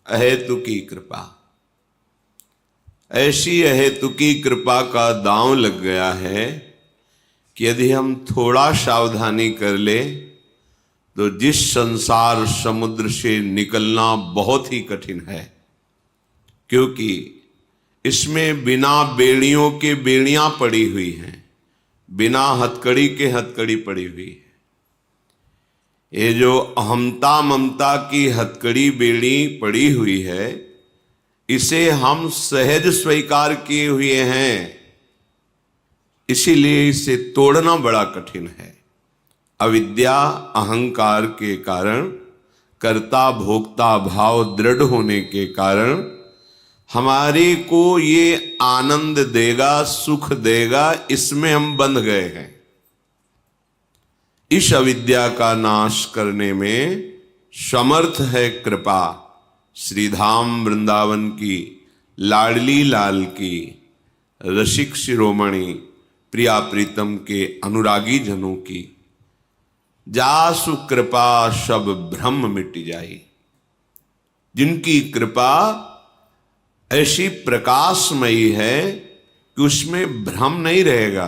अहेतुकी कृपा। ऐसी अहेतुकी कृपा का दांव लग गया है कि यदि हम थोड़ा सावधानी कर ले तो जिस संसार समुद्र से निकलना बहुत ही कठिन है, क्योंकि इसमें बिना बेड़ियों के बेड़ियां पड़ी हुई हैं, बिना हथकड़ी के हथकड़ी पड़ी हुई है। ये जो अहमता ममता की हथकड़ी बेड़ी पड़ी हुई है, इसे हम सहज स्वीकार किए हुए हैं, इसीलिए इसे तोड़ना बड़ा कठिन है। अविद्या अहंकार के कारण, कर्ता भोक्ता भाव दृढ़ होने के कारण हमारे को ये आनंद देगा, सुख देगा, इसमें हम बंध गए हैं। इस अविद्या का नाश करने में समर्थ है कृपा श्रीधाम वृंदावन की, लाडली लाल की, रसिक शिरोमणि प्रिया प्रीतम के अनुरागी जनों की। जासु कृपा सब भ्रम मिट जाई। जिनकी कृपा ऐसी प्रकाशमयी है कि उसमें भ्रम नहीं रहेगा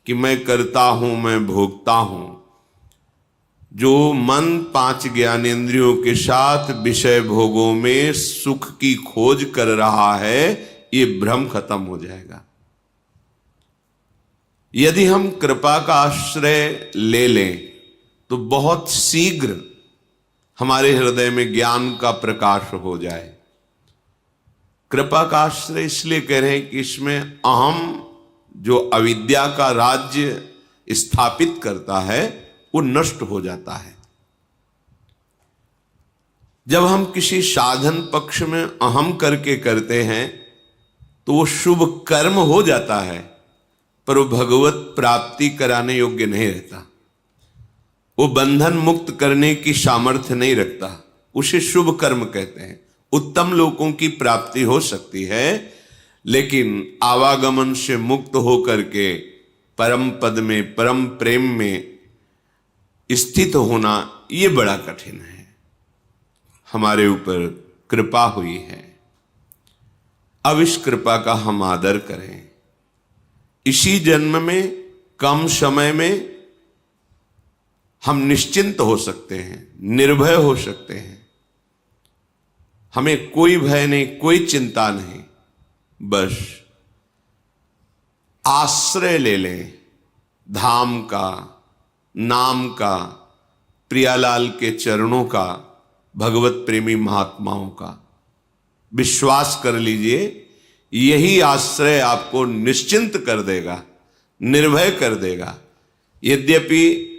कि मैं करता हूं, मैं भोगता हूं। जो मन 5 ज्ञानेंद्रियों के साथ विषय भोगों में सुख की खोज कर रहा है, ये भ्रम खत्म हो जाएगा। यदि हम कृपा का आश्रय ले लें तो बहुत शीघ्र हमारे हृदय में ज्ञान का प्रकाश हो जाए। कृपा का आश्रय इसलिए कह रहे हैं कि इसमें अहम जो अविद्या का राज्य स्थापित करता है वो नष्ट हो जाता है। जब हम किसी साधन पक्ष में अहम करके करते हैं तो वो शुभ कर्म हो जाता है, पर वो भगवत प्राप्ति कराने योग्य नहीं रहता। वो बंधन मुक्त करने की सामर्थ्य नहीं रखता, उसे शुभ कर्म कहते हैं। उत्तम लोगों की प्राप्ति हो सकती है, लेकिन आवागमन से मुक्त होकर के परम पद में, परम प्रेम में स्थित होना ये बड़ा कठिन है। हमारे ऊपर कृपा हुई है, अब इस कृपा का हम आदर करें। इसी जन्म में कम समय में हम निश्चिंत हो सकते हैं, निर्भय हो सकते हैं। हमें कोई भय नहीं, कोई चिंता नहीं, बस आश्रय ले लें धाम का, नाम का, प्रियालाल के चरणों का, भगवत प्रेमी महात्माओं का। विश्वास कर लीजिए, यही आश्रय आपको निश्चिंत कर देगा, निर्भय कर देगा। यद्यपि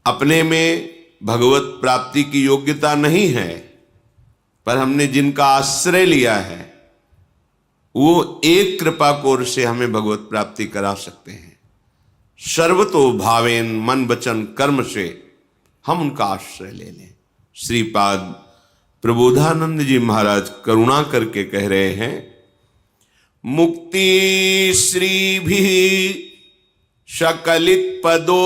अपने में भगवत प्राप्ति की योग्यता नहीं है, पर हमने जिनका आश्रय लिया है वो एक कृपा कोर से हमें भगवत प्राप्ति करा सकते हैं। सर्वतो भावेन, मन वचन कर्म से हम उनका आश्रय ले लें। श्रीपाद प्रबोधानंद जी महाराज करुणा करके कह रहे हैं, मुक्ति श्री भी सकलित पदो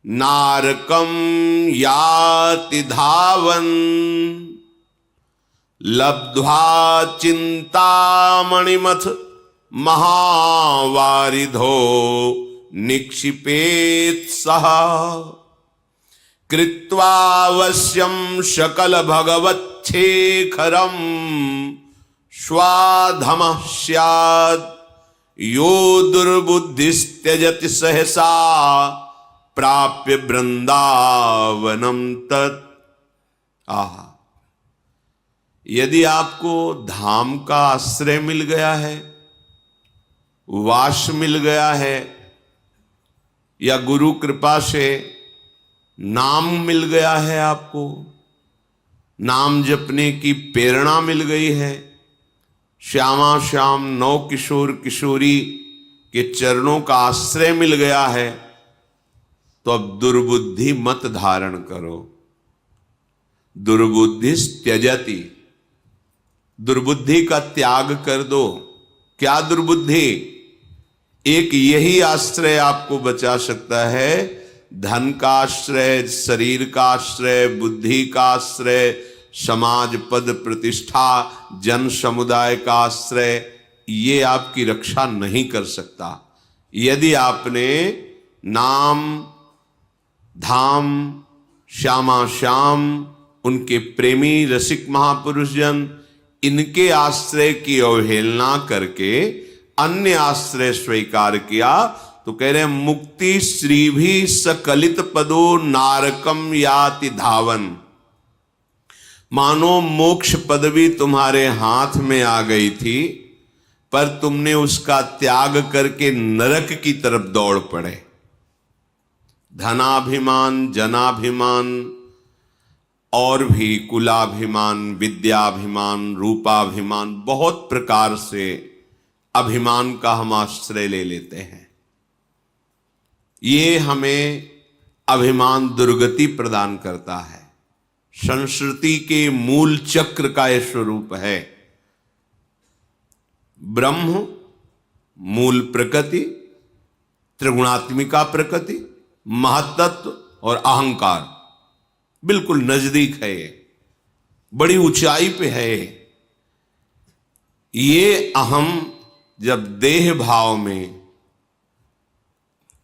नारकम याति धावन लब्ध्वा चिंतामणिमथ महावारिधो निक्षिपेत सह कृत्वावश्यम सकल भगवच्छेखरम स्वाधमः स्यात् यो दुर्बुद्धिस्त्यजति सहसा प्राप्य वृंदावनम तत्। आहा, यदि आपको धाम का आश्रय मिल गया है, वास मिल गया है, या गुरु कृपा से नाम मिल गया है, आपको नाम जपने की प्रेरणा मिल गई है, श्यामा श्याम नौ किशोर किशोरी के चरणों का आश्रय मिल गया है, तो अब दुर्बुद्धि मत धारण करो। दुर्बुद्धि त्यजति, दुर्बुद्धि का त्याग कर दो। क्या दुर्बुद्धि? एक यही आश्रय आपको बचा सकता है धन का आश्रय, शरीर का आश्रय, बुद्धि का आश्रय, समाज पद प्रतिष्ठा, जन समुदाय का आश्रय, ये आपकी रक्षा नहीं कर सकता। यदि आपने नाम, धाम, श्यामा श्याम, उनके प्रेमी रसिक महापुरुष जन, इनके आश्रय की अवहेलना करके अन्य आश्रय स्वीकार किया, तो कह रहे हैं मुक्ति श्री भी सकलित पदो नारकम याति धावन। मानो मोक्ष पदवी तुम्हारे हाथ में आ गई थी, पर तुमने उसका त्याग करके नरक की तरफ दौड़ पड़े। धनाभिमान, जनाभिमान और भी कुलाभिमान, विद्याभिमान, रूपाभिमान, बहुत प्रकार से अभिमान का हम आश्रय ले लेते हैं। ये हमें अभिमान दुर्गति प्रदान करता है। संस्कृति के मूल चक्र का यह स्वरूप है। ब्रह्म, मूल प्रकृति, त्रिगुणात्मिका प्रकृति, महत्त्व और अहंकार, बिल्कुल नजदीक है, ये बड़ी ऊंचाई पे है। ये अहम जब देह भाव में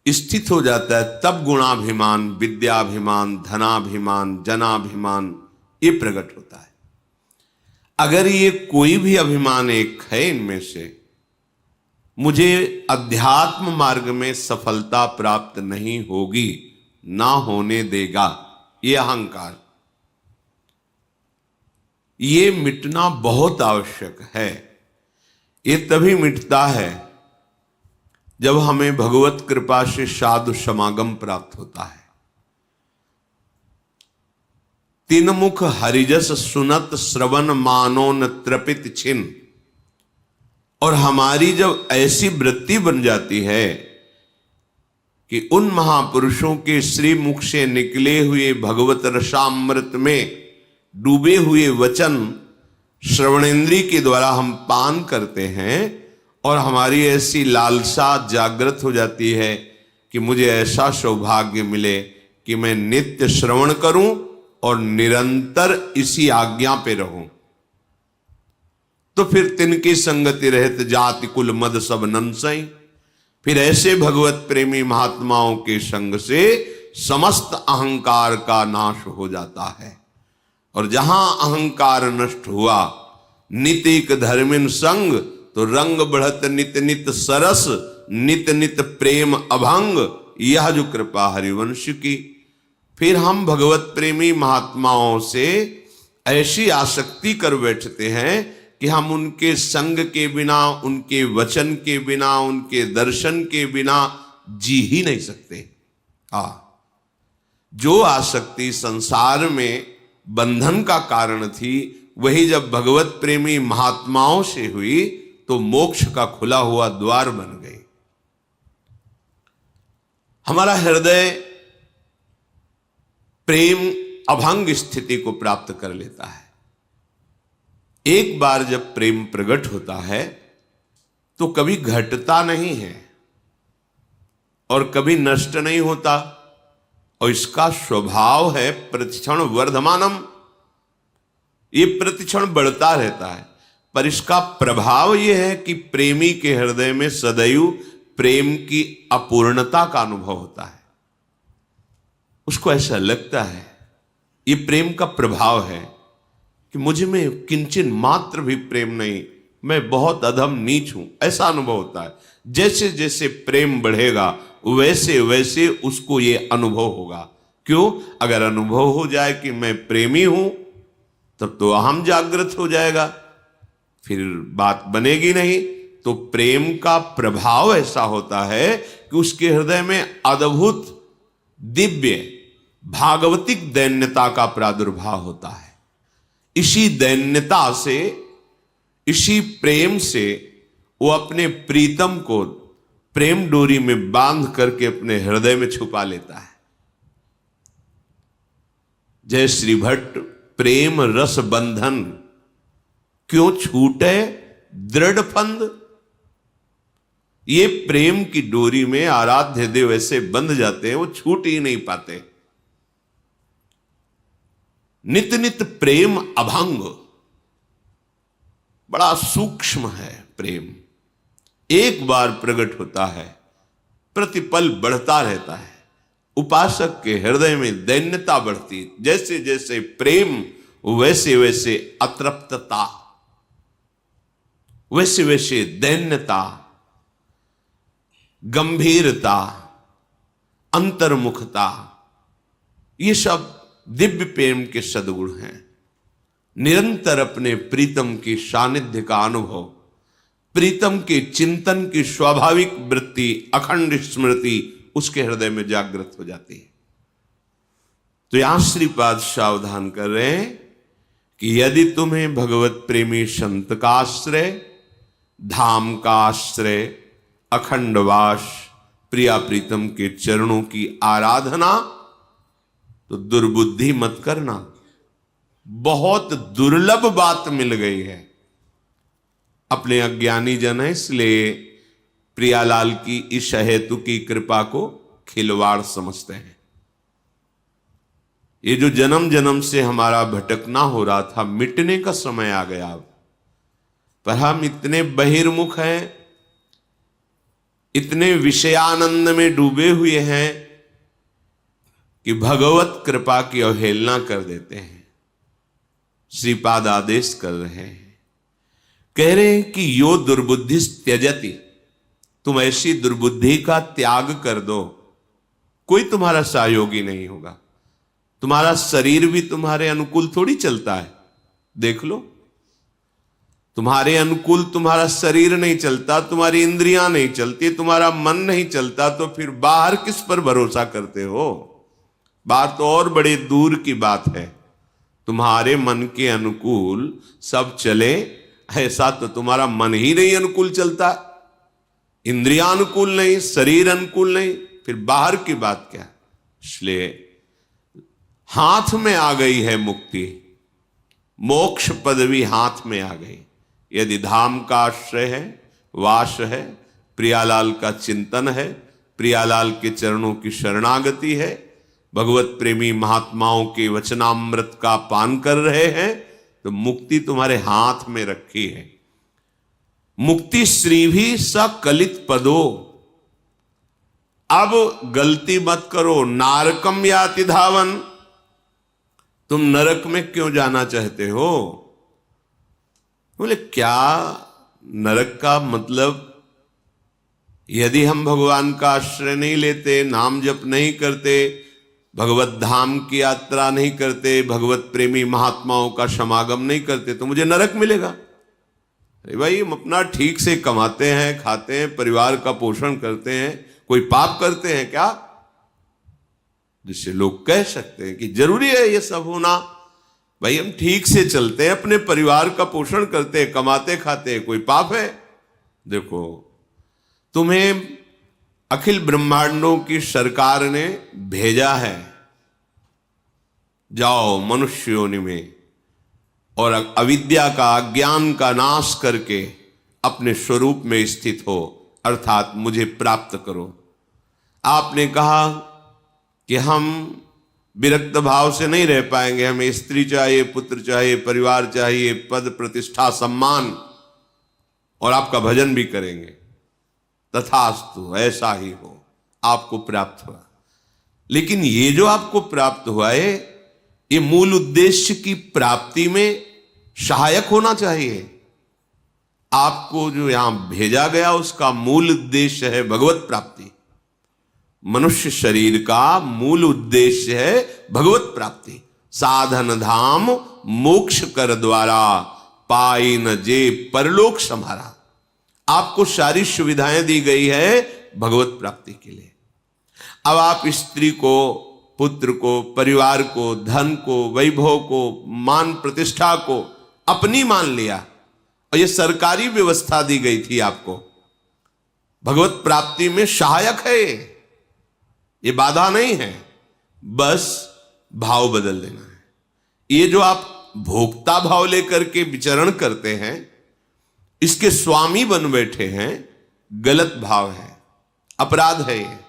स्थित हो जाता है, तब गुणाभिमान, विद्याभिमान, धनाभिमान, जनाभिमान ये प्रकट होता है। अगर ये कोई भी अभिमान एक है इनमें से, मुझे अध्यात्म मार्ग में सफलता प्राप्त नहीं होगी, ना होने देगा, ये अहंकार, ये मिटना बहुत आवश्यक है। ये तभी मिटता है जब हमें भगवत कृपा से साधु समागम प्राप्त होता है। तीन मुख हरिजस सुनत श्रवण मानो न त्रपित छिन। और हमारी जब ऐसी वृत्ति बन जाती है कि उन महापुरुषों के श्री मुख से निकले हुए भगवत रसामृत में डूबे हुए वचन श्रवणेन्द्रिय के द्वारा हम पान करते हैं, और हमारी ऐसी लालसा जागृत हो जाती है कि मुझे ऐसा सौभाग्य मिले कि मैं नित्य श्रवण करूं और निरंतर इसी आज्ञा पे रहूं, तो फिर तिनकी संगति रहत जाति कुल मद सब नंसई। फिर ऐसे भगवत प्रेमी महात्माओं के संग से समस्त अहंकार का नाश हो जाता है। और जहां अहंकार नष्ट हुआ, नितिक धर्मिन संग, तो रंग बढ़त नित नित सरस, नित नित प्रेम अभंग, यह जो कृपा हरिवंश की। फिर हम भगवत प्रेमी महात्माओं से ऐसी आसक्ति कर बैठते हैं कि हम उनके संग के बिना, उनके वचन के बिना, उनके दर्शन के बिना जी ही नहीं सकते। जो आसक्ति संसार में बंधन का कारण थी, वही जब भगवत प्रेमी महात्माओं से हुई तो मोक्ष का खुला हुआ द्वार बन गई। हमारा हृदय प्रेम अभंग स्थिति को प्राप्त कर लेता है। एक बार जब प्रेम प्रकट होता है तो कभी घटता नहीं है और कभी नष्ट नहीं होता, और इसका स्वभाव है प्रतिक्षण वर्धमानम, ये प्रतिक्षण बढ़ता रहता है। पर इसका प्रभाव यह है कि प्रेमी के हृदय में सदैव प्रेम की अपूर्णता का अनुभव होता है। उसको ऐसा लगता है, ये प्रेम का प्रभाव है कि मुझ में किंचन मात्र भी प्रेम नहीं, मैं बहुत अधम नीच हूं, ऐसा अनुभव होता है। जैसे जैसे प्रेम बढ़ेगा वैसे वैसे उसको ये अनुभव होगा। क्यों? अगर अनुभव हो जाए कि मैं प्रेमी हूं, तब तो अहम जागृत हो जाएगा, फिर बात बनेगी नहीं। तो प्रेम का प्रभाव ऐसा होता है कि उसके हृदय में अद्भुत दिव्य भागवतिक दैन्यता का प्रादुर्भाव होता है। इसी दैन्यता से, इसी प्रेम से वो अपने प्रीतम को प्रेम डोरी में बांध करके अपने हृदय में छुपा लेता है। जय श्री भट्ट, प्रेम रस बंधन क्यों छूटे दृढ़ फंद। ये प्रेम की डोरी में आराध्य देव ऐसे बंध जाते हैं, वो छूट ही नहीं पाते। नित नित प्रेम अभंग, बड़ा सूक्ष्म है प्रेम। एक बार प्रकट होता है, प्रतिपल बढ़ता रहता है। उपासक के हृदय में दैन्यता बढ़ती, जैसे जैसे प्रेम वैसे वैसे अतृप्तता, वैसे वैसे दैन्यता, गंभीरता, अंतर्मुखता, ये सब दिव्य प्रेम के सद्गुण हैं। निरंतर अपने प्रीतम की सानिध्य का अनुभव, प्रीतम के चिंतन की स्वाभाविक वृत्ति, अखंड स्मृति उसके हृदय में जागृत हो जाती है। तो यहां श्रीपाद सावधान कर रहे हैं कि यदि तुम्हें भगवत प्रेमी संत का आश्रय, धाम का आश्रय, अखंडवास, प्रिया प्रीतम के चरणों की आराधना, तो दुर्बुद्धि मत करना। बहुत दुर्लभ बात मिल गई है। अपने अज्ञानी जन है, इसलिए प्रियालाल की इस हेतु की कृपा को खिलवाड़ समझते हैं। ये जो जन्म जन्म से हमारा भटकना हो रहा था, मिटने का समय आ गया अब। पर हम इतने बहिर्मुख हैं, इतने विषयानंद में डूबे हुए हैं कि भगवत कृपा की अवहेलना कर देते हैं। श्रीपाद आदेश कर रहे हैं, कह रहे हैं कि यो दुर्बुद्धि त्यजति, तुम ऐसी दुर्बुद्धि का त्याग कर दो। कोई तुम्हारा सहयोगी नहीं होगा। तुम्हारा शरीर भी तुम्हारे अनुकूल थोड़ी चलता है। देख लो, तुम्हारे अनुकूल तुम्हारा शरीर नहीं चलता, तुम्हारी इंद्रियां नहीं चलती, तुम्हारा मन नहीं चलता, तो फिर बाहर किस पर भरोसा करते हो? बात तो और बड़े दूर की बात है। तुम्हारे मन के अनुकूल सब चले, ऐसा तो तुम्हारा मन ही नहीं अनुकूल चलता, इंद्रियां अनुकूल नहीं, शरीर अनुकूल नहीं, फिर बाहर की बात क्या? इसलिए हाथ में आ गई है मुक्ति, मोक्ष पदवी हाथ में आ गई। यदि धाम का आश्रय है, वास है, प्रियालाल का चिंतन है, प्रियालाल के चरणों की शरणागति है, भगवत प्रेमी महात्माओं के वचनामृत का पान कर रहे हैं, तो मुक्ति तुम्हारे हाथ में रखी है। मुक्ति श्री भी सकलित पदो। अब गलती मत करो, नारकम याति धावन। तुम नरक में क्यों जाना चाहते हो? बोले क्या नरक का मतलब? यदि हम भगवान का आश्रय नहीं लेते, नाम जप नहीं करते, भगवत धाम की यात्रा नहीं करते, भगवत प्रेमी महात्माओं का समागम नहीं करते, तो मुझे नरक मिलेगा? अरे भाई, हम अपना ठीक से कमाते हैं, खाते हैं, परिवार का पोषण करते हैं, कोई पाप करते हैं क्या जिससे लोग कह सकते हैं कि जरूरी है ये सब होना? भाई, हम ठीक से चलते हैं, अपने परिवार का पोषण करते हैं, कमाते खाते हैं, कोई पाप है? देखो, तुम्हें अखिल ब्रह्मांडों की सरकार ने भेजा है, जाओ मनुष्य योनि में और अविद्या का, अज्ञान का नाश करके अपने स्वरूप में स्थित हो, अर्थात मुझे प्राप्त करो। आपने कहा कि हम विरक्त भाव से नहीं रह पाएंगे, हमें स्त्री चाहिए, पुत्र चाहिए, परिवार चाहिए, पद प्रतिष्ठा सम्मान, और आपका भजन भी करेंगे। तथास्तु, ऐसा ही हो, आपको प्राप्त हुआ। लेकिन ये जो आपको प्राप्त हुआ है, ये मूल उद्देश्य की प्राप्ति में सहायक होना चाहिए। आपको जो यहां भेजा गया, उसका मूल उद्देश्य है भगवत प्राप्ति। मनुष्य शरीर का मूल उद्देश्य है भगवत प्राप्ति। साधन धाम मोक्ष कर द्वारा, पाई न जे परलोक सम्हारा। आपको सारी सुविधाएं दी गई है भगवत प्राप्ति के लिए। अब आप स्त्री को, पुत्र को, परिवार को, धन को, वैभव को, मान प्रतिष्ठा को अपनी मान लिया, और ये सरकारी व्यवस्था दी गई थी आपको। भगवत प्राप्ति में सहायक है, ये बाधा नहीं है, बस भाव बदल देना है। ये जो आप भोक्ता भाव लेकर के विचरण करते हैं, इसके स्वामी बन बैठे हैं, गलत भाव है, अपराध है। ये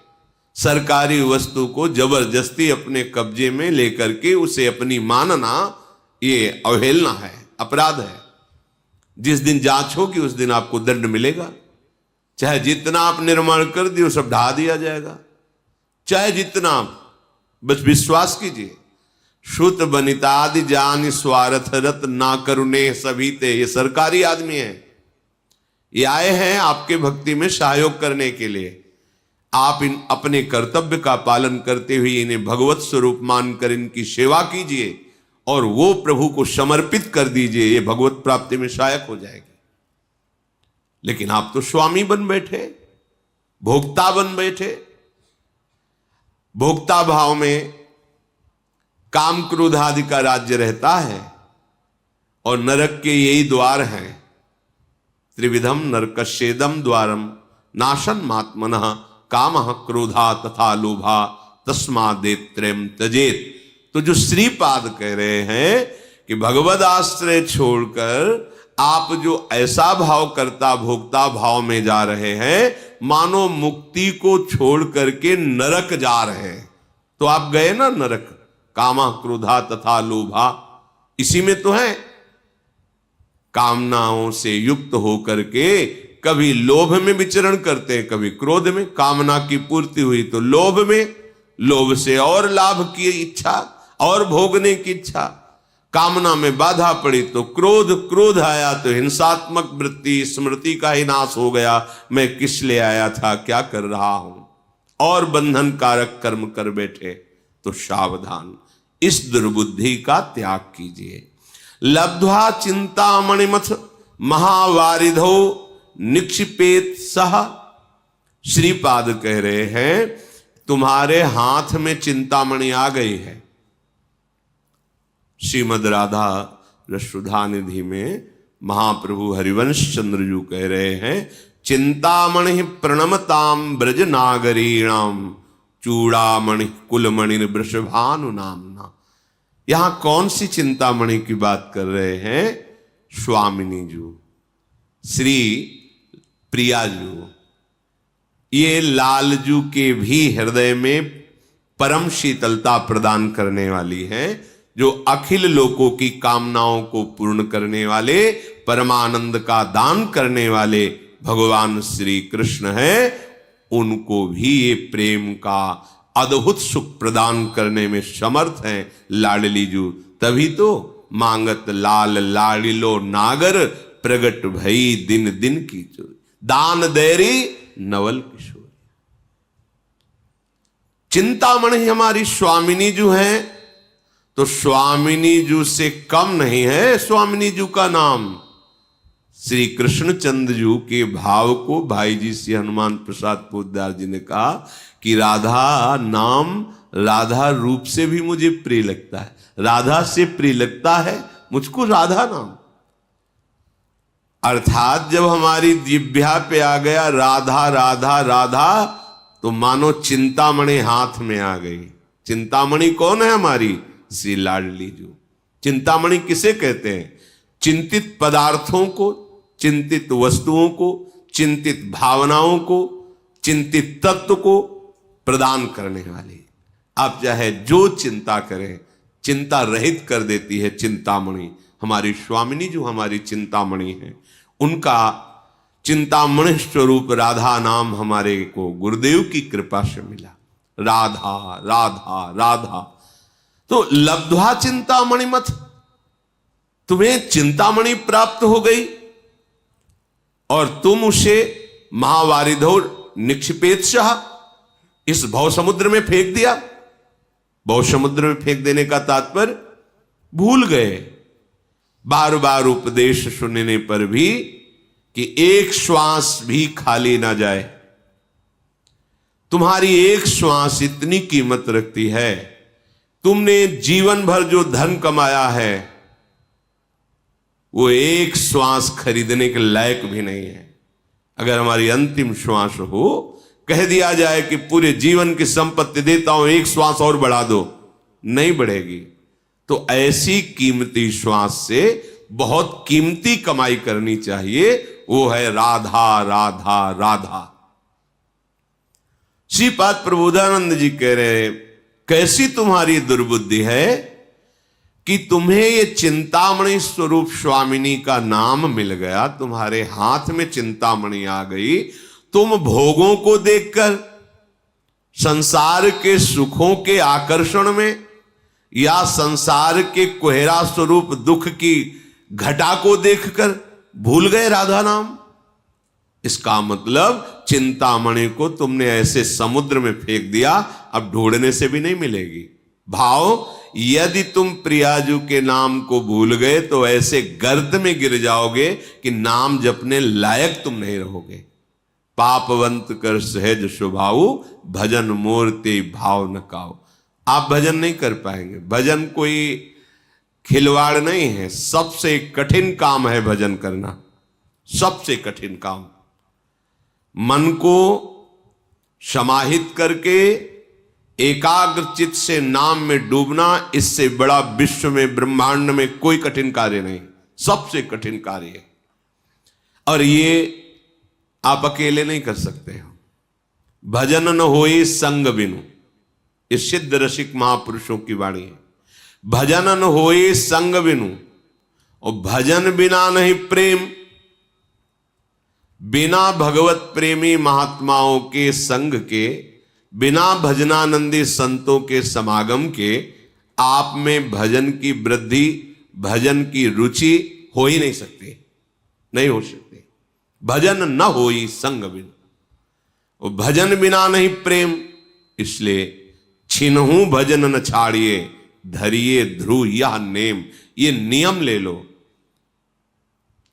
सरकारी वस्तु को जबरदस्ती अपने कब्जे में लेकर के उसे अपनी मानना, ये अवहेलना है, अपराध है। जिस दिन जांच होगी उस दिन आपको दंड मिलेगा। चाहे जितना आप निर्माण कर दिए सब ढा दिया जाएगा, चाहे जितना, बस विश्वास कीजिए। श्रुत बनितादि जान स्वार्थ रत ना करुणे सभी ते, ये सरकारी आदमी है, ये आए हैं आपके भक्ति में सहयोग करने के लिए। आप इन अपने कर्तव्य का पालन करते हुए इन्हें भगवत स्वरूप मानकर इनकी सेवा कीजिए और वो प्रभु को समर्पित कर दीजिए, ये भगवत प्राप्ति में सहायक हो जाएगी। लेकिन आप तो स्वामी बन बैठे, भोक्ता बन बैठे। भोक्ता भाव में काम क्रोध आदि का राज्य रहता है और नरक के यही द्वार हैं। त्रिविधम नरकस्येदम द्वारम नाशन मात्मनः कामः क्रोधा तथा लोभा तस्मादेत्रयम् त्यजेत। तो जो श्रीपाद कह रहे हैं कि भगवद आश्रय छोड़कर आप जो ऐसा भाव करता भोक्ता भाव में जा रहे हैं, मानो मुक्ति को छोड़ करके नरक जा रहे हैं। तो आप गए ना नरक, कामा क्रोधा तथा लोभा, इसी में तो है। कामनाओं से युक्त होकर के कभी लोभ में विचरण करते हैं, कभी क्रोध में। कामना की पूर्ति हुई तो लोभ में, लोभ से और लाभ की इच्छा और भोगने की इच्छा। कामना में बाधा पड़ी तो क्रोध, क्रोध आया तो हिंसात्मक वृत्ति, स्मृति का ही नाश हो गया। मैं किस लिए आया था, क्या कर रहा हूं, और बंधन कारक कर्म कर बैठे। तो सावधान, इस दुर्बुद्धि का त्याग कीजिए। लब्ध्वा चिंतामणिमथ महावारिधो निक्षिपेत सह। श्रीपाद कह रहे हैं तुम्हारे हाथ में चिंतामणि आ गई है। श्रीमद राधा रसुधा निधि में महाप्रभु हरिवंश चंद्र जी कह रहे हैं चिंतामणि प्रणमताम ब्रज नागरीणाम चूड़ामणि कुलमणि वृषभानु नामना। यहां कौन सी चिंतामणि की बात कर रहे हैं? स्वामिनी जी, श्री प्रिया जी। ये लालजू के भी हृदय में परम शीतलता प्रदान करने वाली है, जो अखिल लोकों की कामनाओं को पूर्ण करने वाले, परमानंद का दान करने वाले भगवान श्री कृष्ण हैं। उनको भी ये प्रेम का अद्भुत सुख प्रदान करने में समर्थ हैं लाडली जू। तभी तो मांगत लाल लाडिलो नागर प्रगट भई दिन दिन की चोरी, दान देरी नवल किशोर। चिंतामणि हमारी स्वामिनी जू हैं, तो स्वामिनी जू से कम नहीं है स्वामिनी जू का नाम। श्री कृष्णचंद्र जू के भाव को भाई जी श्री हनुमान प्रसाद पोद्दार जी ने कहा कि राधा नाम राधा रूप से भी मुझे प्रिय लगता है, राधा से प्रिय लगता है मुझको राधा नाम। अर्थात जब हमारी जिह्वा पे आ गया राधा राधा राधा, तो मानो चिंतामणि हाथ में आ गई। चिंतामणि कौन है हमारी? श्री लाडली जो। चिंतामणि किसे कहते हैं? चिंतित पदार्थों को, चिंतित वस्तुओं को, चिंतित भावनाओं को, चिंतित तत्व को प्रदान करने वाली। आप चाहे जो चिंता करें, चिंता रहित कर देती है चिंतामणि। हमारी स्वामिनी जो हमारी चिंतामणि है, उनका चिंतामणि स्वरूप राधा नाम हमारे को गुरुदेव की कृपा से मिला। राधा राधा राधा। तो लब्ध्वा चिंतामणि मत, तुम्हें चिंतामणि प्राप्त हो गई और तुम उसे महावारिधो निक्षिपेत शाह, इस भव समुद्र में फेंक दिया। भव समुद्र में फेंक देने का तात्पर्य भूल गए। बार बार उपदेश सुनने पर भी कि एक श्वास भी खाली ना जाए। तुम्हारी एक श्वास इतनी कीमत रखती है। तुमने जीवन भर जो धन कमाया है वो एक श्वास खरीदने के लायक भी नहीं है। अगर हमारी अंतिम श्वास हो, कह दिया जाए कि पूरे जीवन की संपत्ति देता हूं, एक श्वास और बढ़ा दो, नहीं बढ़ेगी। तो ऐसी कीमती श्वास से बहुत कीमती कमाई करनी चाहिए वो है राधा राधा राधा। श्रीपाद प्रबोधानंद जी कह रहे, कैसी तुम्हारी दुर्बुद्धि है कि तुम्हें ये चिंतामणि स्वरूप स्वामिनी का नाम मिल गया, तुम्हारे हाथ में चिंतामणि आ गई, तुम भोगों को देखकर, संसार के सुखों के आकर्षण में, या संसार के कोहरा स्वरूप दुख की घटा को देखकर भूल गए राधा नाम। इसका मतलब चिंतामणि को तुमने ऐसे समुद्र में फेंक दिया, अब ढूंढने से भी नहीं मिलेगी। भाव, यदि तुम प्रियाजू के नाम को भूल गए तो ऐसे गर्त में गिर जाओगे कि नाम जपने लायक तुम नहीं रहोगे। पापवंत कर सहज स्वभाव, भजन मूर्ति भाव न काओ। आप भजन नहीं कर पाएंगे। भजन कोई खिलवाड़ नहीं है, सबसे कठिन काम है भजन करना, सबसे कठिन काम। मन को समाहित करके एकाग्र चित्त से नाम में डूबना, इससे बड़ा विश्व में ब्रह्मांड में कोई कठिन कार्य नहीं, सबसे कठिन कार्य है। और ये आप अकेले नहीं कर सकते हो। भजन न होई संग बिनु, ये सिद्ध रसिक महापुरुषों की वाणी है। भजन न होई संग बिनु, और भजन बिना नहीं प्रेम। बिना भगवत प्रेमी महात्माओं के संग के, बिना भजनानंदी संतों के समागम के आप में भजन की वृद्धि, भजन की रुचि हो ही नहीं सकती, नहीं हो सकती। भजन न होई संग बिन, और भजन बिना नहीं प्रेम। इसलिए छिनहु भजन न छाड़िए, धरिए ध्रुव यह नेम। ये नियम ले लो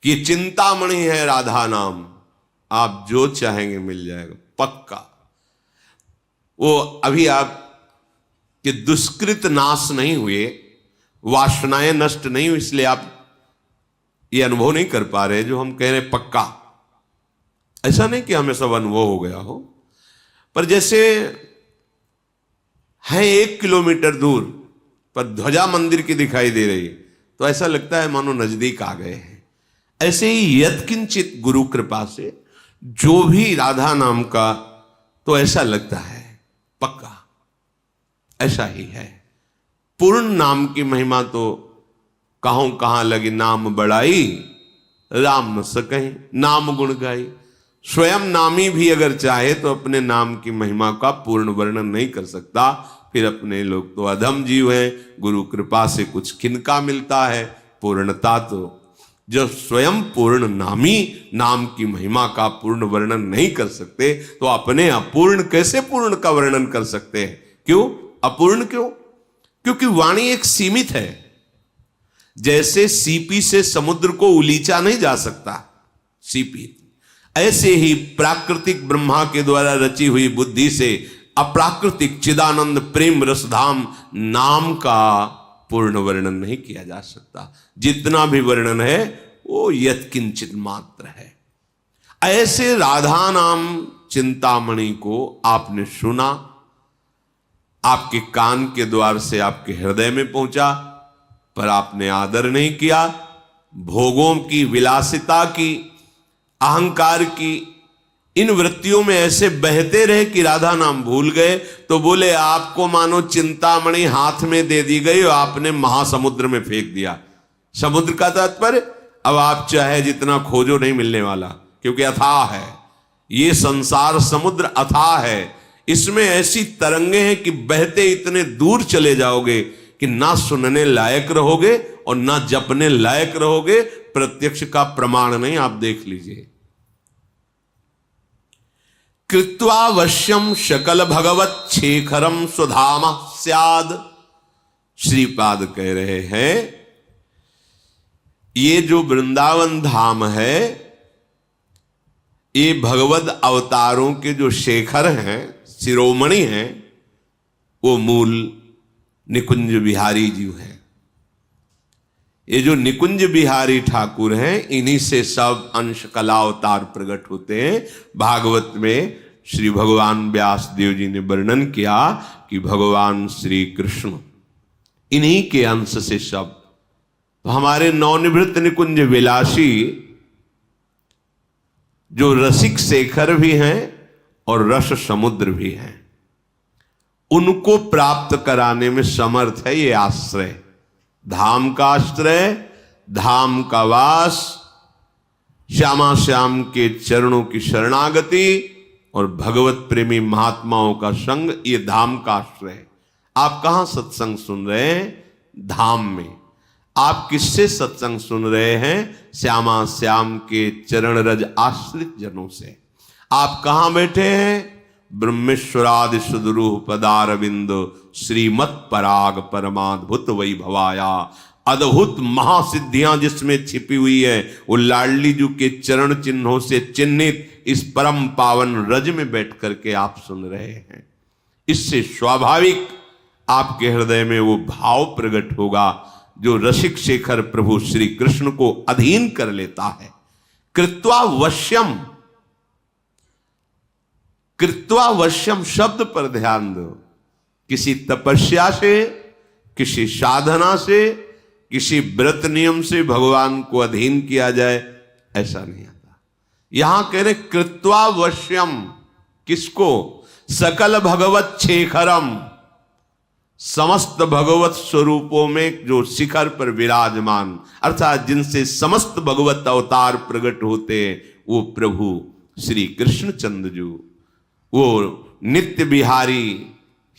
कि चिंतामणि है राधा नाम, आप जो चाहेंगे मिल जाएगा पक्का। वो अभी आप के दुष्कृत नाश नहीं हुए, वासनाएं नष्ट नहीं हुई, इसलिए आप ये अनुभव नहीं कर पा रहे जो हम कह रहे पक्का। ऐसा नहीं कि हमें सब अनुभव हो गया हो, पर जैसे है 1 किलोमीटर दूर पर ध्वजा मंदिर की दिखाई दे रही है तो ऐसा लगता है मानो नजदीक आ गए हैं। ऐसे ही यत्किंचित गुरु कृपा से जो भी राधा नाम का, तो ऐसा लगता है पक्का, ऐसा ही है। पूर्ण नाम की महिमा तो कहूं कहां लगी नाम बढ़ाई, राम न सकहीं नाम गुण गाई। स्वयं नामी भी अगर चाहे तो अपने नाम की महिमा का पूर्ण वर्णन नहीं कर सकता। फिर अपने लोग तो अधम जीव हैं, गुरु कृपा से कुछ किनका मिलता है पूर्णता। तो जो स्वयं पूर्ण नामी नाम की महिमा का पूर्ण वर्णन नहीं कर सकते तो अपने अपूर्ण कैसे पूर्ण का वर्णन कर सकते हैं? क्यों अपूर्ण? क्यों? क्योंकि वाणी एक सीमित है। जैसे सीपी से समुद्र को उलीचा नहीं जा सकता सीपी, ऐसे ही प्राकृतिक ब्रह्मा के द्वारा रची हुई बुद्धि से अप्राकृतिक चिदानंद प्रेम रसधाम नाम का पूर्ण वर्णन नहीं किया जा सकता। जितना भी वर्णन है वो यत्किंचित मात्र है। ऐसे राधा नाम चिंतामणि को आपने सुना, आपके कान के द्वार से आपके हृदय में पहुंचा, पर आपने आदर नहीं किया। भोगों की, विलासिता की, अहंकार की, इन वृत्तियों में ऐसे बहते रहे कि राधा नाम भूल गए। तो बोले आपको मानो चिंतामणि हाथ में दे दी गई और आपने महासमुद्र में फेंक दिया। समुद्र का तात्पर्य, अब आप चाहे जितना खोजो नहीं मिलने वाला, क्योंकि अथाह है ये संसार, समुद्र अथाह है। इसमें ऐसी तरंगे हैं कि बहते इतने दूर चले जाओगे कि ना सुनने लायक रहोगे और ना जपने लायक रहोगे। प्रत्यक्ष का प्रमाण नहीं, आप देख लीजिए। कृत्वा वश्यम शकल भगवत शेखरम सुधाम स्याद। श्रीपाद कह रहे हैं ये जो वृंदावन धाम है, ये भगवत अवतारों के जो शेखर हैं, शिरोमणि हैं, वो मूल निकुंज बिहारी जी हैं। ये जो निकुंज बिहारी ठाकुर हैं, इन्हीं से सब अंश कला अवतार प्रकट होते हैं। भागवत में श्री भगवान व्यास देव जी ने वर्णन किया कि भगवान श्री कृष्ण इन्हीं के अंश से सब। तो हमारे नवनिवृत्त निकुंज विलासी जो रसिक शेखर भी हैं और रस समुद्र भी हैं, उनको प्राप्त कराने में समर्थ है ये आश्रय। धाम का आश्रय, धाम का वास, श्यामा श्याम के चरणों की शरणागति और भगवत प्रेमी महात्माओं का संग, ये धाम का आश्रय है। आप कहां सत्संग सुन रहे हैं? धाम में। आप किससे सत्संग सुन रहे हैं? श्यामा श्याम के चरण रज आश्रित जनों से। आप कहां बैठे हैं? ब्रह्मेश्वरादि सुदरूह पदारविंद श्रीमत पराग परमाद्भुत वैभवाया। अद्भुत महासिद्धियां जिसमें छिपी हुई है, वो लाडली जी के चरण चिन्हों से चिन्हित इस परम पावन रज में बैठ करके आप सुन रहे हैं। इससे स्वाभाविक आपके हृदय में वो भाव प्रकट होगा जो रसिक शेखर प्रभु श्री कृष्ण को अधीन कर लेता है। कृत्वा वश्यम, कृत्वा वश्यम शब्द पर ध्यान दो। किसी तपस्या से, किसी साधना से, किसी व्रत नियम से भगवान को अधीन किया जाए, ऐसा नहीं आता। यहां कह रहे कृत्वा वश्यम, किसको? सकल भगवत शेखरम, समस्त भगवत स्वरूपों में जो शिखर पर विराजमान, अर्थात जिनसे समस्त भगवत अवतार प्रकट होते हैं, वो प्रभु श्री कृष्णचंद्र जी, वो नित्य बिहारी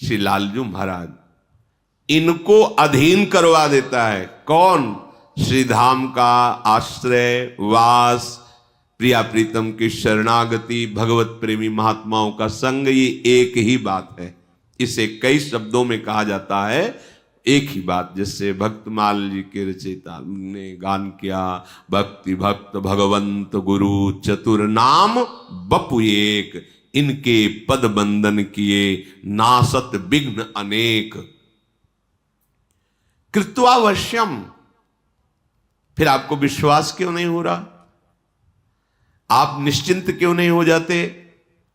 श्री लालजू महाराज, इनको अधीन करवा देता है। कौन? श्री धाम का आश्रय, वास, प्रिया प्रीतम की शरणागति, भगवत प्रेमी महात्माओं का संग, ये एक ही बात है। इसे कई शब्दों में कहा जाता है, एक ही बात। जिससे भक्तमाल जी के रचयिता ने गान किया, भक्ति भक्त भगवंत गुरु चतुर नाम बपु एक, इनके पद बंदन किए नासत विघ्न अनेक। कृत्वावश्यम। फिर आपको विश्वास क्यों नहीं हो रहा? आप निश्चिंत क्यों नहीं हो जाते?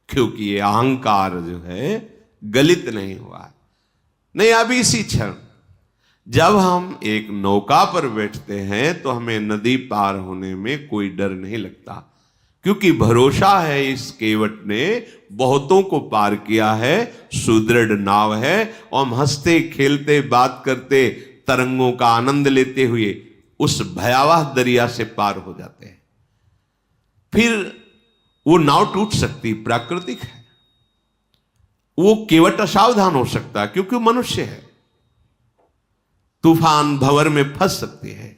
क्योंकि ये अहंकार जो है गलित नहीं हुआ। नहीं, अभी इसी क्षण जब हम एक नौका पर बैठते हैं तो हमें नदी पार होने में कोई डर नहीं लगता, क्योंकि भरोसा है इस केवट ने बहुतों को पार किया है, सुदृढ़ नाव है, और हम हंसते खेलते बात करते तरंगों का आनंद लेते हुए उस भयावह दरिया से पार हो जाते हैं। फिर वो नाव टूट सकती, प्राकृतिक है। वो केवट असावधान हो सकता है क्योंकि वो मनुष्य है, तूफान भंवर में फंस सकती है,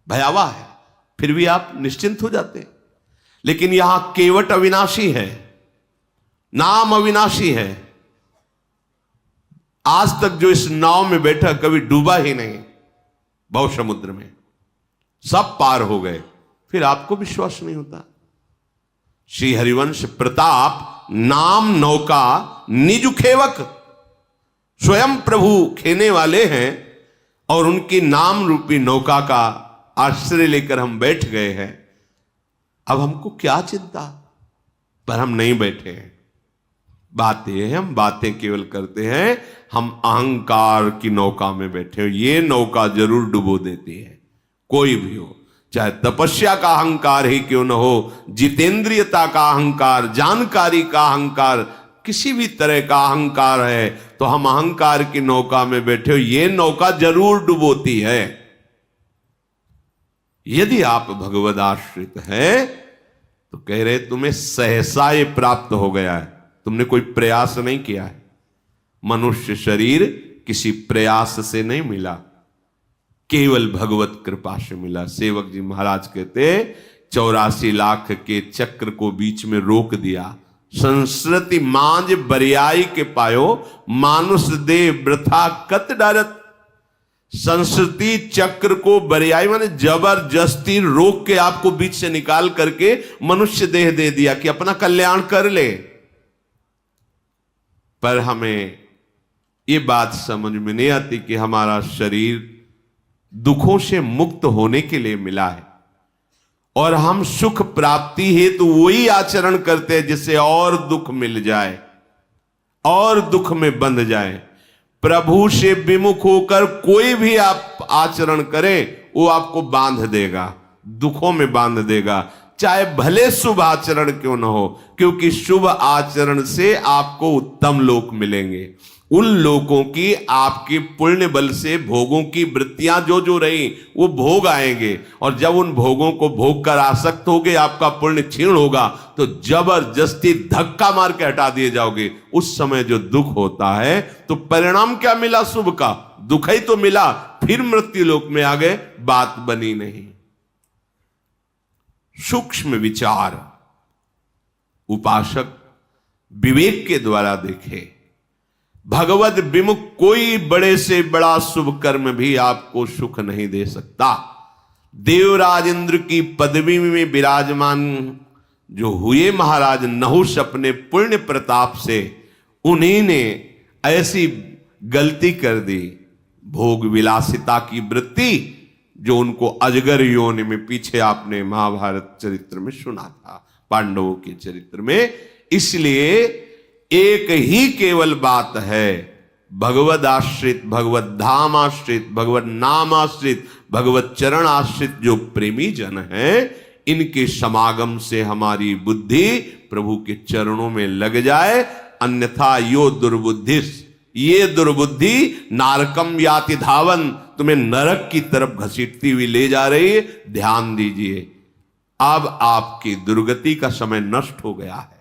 भयावह है, फिर भी आप निश्चिंत हो जाते हैं। लेकिन यहां केवट अविनाशी है, नाम अविनाशी है। आज तक जो इस नाव में बैठा कभी डूबा ही नहीं, भव समुद्र में सब पार हो गए, फिर आपको विश्वास नहीं होता। श्री हरिवंश प्रताप नाम नौका निज खेवक, स्वयं प्रभु खेने वाले हैं और उनकी नाम रूपी नौका का आश्रय लेकर हम बैठ गए हैं। अब हमको क्या चिंता? पर हम नहीं बैठे हैं। बात यह है, हम बातें केवल करते हैं, हम अहंकार की नौका में बैठे हो। ये नौका जरूर डुबो देती है, कोई भी हो, चाहे तपस्या का अहंकार ही क्यों न हो, जितेंद्रियता का अहंकार, जानकारी का अहंकार, किसी भी तरह का अहंकार है तो हम अहंकार की नौका में बैठे हो, ये नौका जरूर डुबोती है। यदि आप भगवद आश्रित हैं तो कह रहे तुम्हें सहसा ये प्राप्त हो गया है, तुमने कोई प्रयास नहीं किया है। मनुष्य शरीर किसी प्रयास से नहीं मिला, केवल भगवत कृपा से मिला। सेवक जी महाराज कहते 84 लाख के चक्र को बीच में रोक दिया। संस्कृति मांझ बरियाई के पायो, मानुष दे वृथा कत डरत। संस्कृति चक्र को बरियाई माने जबरदस्ती रोक के आपको बीच से निकाल करके मनुष्य देह दे दिया कि अपना कल्याण कर ले। पर हमें ये बात समझ में नहीं आती कि हमारा शरीर दुखों से मुक्त होने के लिए मिला है और हम सुख प्राप्ति हेतु वही आचरण करते हैं जिससे और दुख मिल जाए और दुख में बंध जाए। प्रभु से विमुख होकर कोई भी आप आचरण करें वो आपको बांध देगा, दुखों में बांध देगा। चाहे भले शुभ आचरण क्यों न हो, क्योंकि शुभ आचरण से आपको उत्तम लोक मिलेंगे। उन लोगों की आपके पुण्य बल से भोगों की वृत्तियां जो जो रही वो भोग आएंगे, और जब उन भोगों को भोग कर आसक्त होगे, आपका पुण्य क्षीण होगा, तो जबरदस्ती धक्का मार के हटा दिए जाओगे। उस समय जो दुख होता है, तो परिणाम क्या मिला शुभ का? दुख ही तो मिला, फिर मृत्यु लोक में आ गए, बात बनी नहीं। सूक्ष्म विचार उपासक विवेक के द्वारा देखे। भगवत विमुख कोई बड़े से बड़ा शुभ कर्म भी आपको सुख नहीं दे सकता। देवराज इंद्र की पदवी में विराजमान जो हुए महाराज नहुष, अपने पुण्य प्रताप से उन्हीं ने ऐसी गलती कर दी, भोग विलासिता की वृत्ति, जो उनको अजगर योनि में, पीछे आपने महाभारत चरित्र में सुना था, पांडवों के चरित्र में। इसलिए एक ही केवल बात है, भगवद आश्रित, भगवत धाम आश्रित, भगवत नाम आश्रित, भगवत चरण आश्रित जो प्रेमी जन है, इनके समागम से हमारी बुद्धि प्रभु के चरणों में लग जाए। अन्यथा यो दुर्बुद्धिस, ये दुर्बुद्धि नारकम याति धावन, तुम्हें नरक की तरफ घसीटती हुई ले जा रही है। ध्यान दीजिए, अब आपकी दुर्गति का समय नष्ट हो गया है।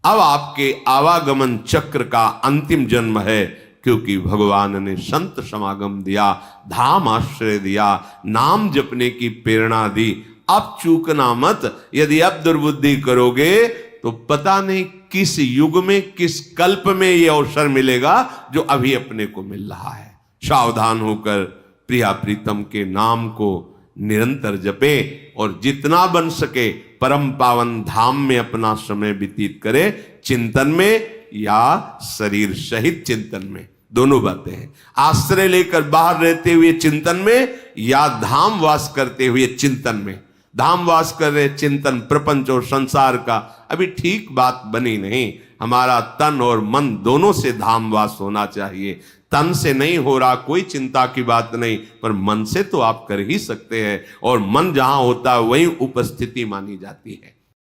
अब आपके आवागमन चक्र का अंतिम जन्म है, क्योंकि भगवान ने संत समागम दिया, धाम आश्रय दिया, नाम जपने की प्रेरणा दी। अब चूकना मत। यदि अब दुर्बुद्धि करोगे तो पता नहीं किस युग में, किस कल्प में यह अवसर मिलेगा जो अभी अपने को मिल रहा है। सावधान होकर प्रिया प्रीतम के नाम को निरंतर जपे, और जितना बन सके परम पावन धाम में अपना समय व्यतीत करे, चिंतन में या शरीर सहित चिंतन में, दोनों बातें हैं। आश्रय लेकर बाहर रहते हुए चिंतन में, या धाम वास करते हुए चिंतन में। धाम वास कर रहे चिंतन प्रपंच और संसार का अभी ठीक बात बनी नहीं। हमारा तन और मन दोनों से धाम वास होना चाहिए। तन से नहीं हो रहा, कोई चिंता की बात नहीं, पर मन से तो आप कर ही सकते हैं, और मन जहां होता है वहीं उपस्थिति मानी जाती है।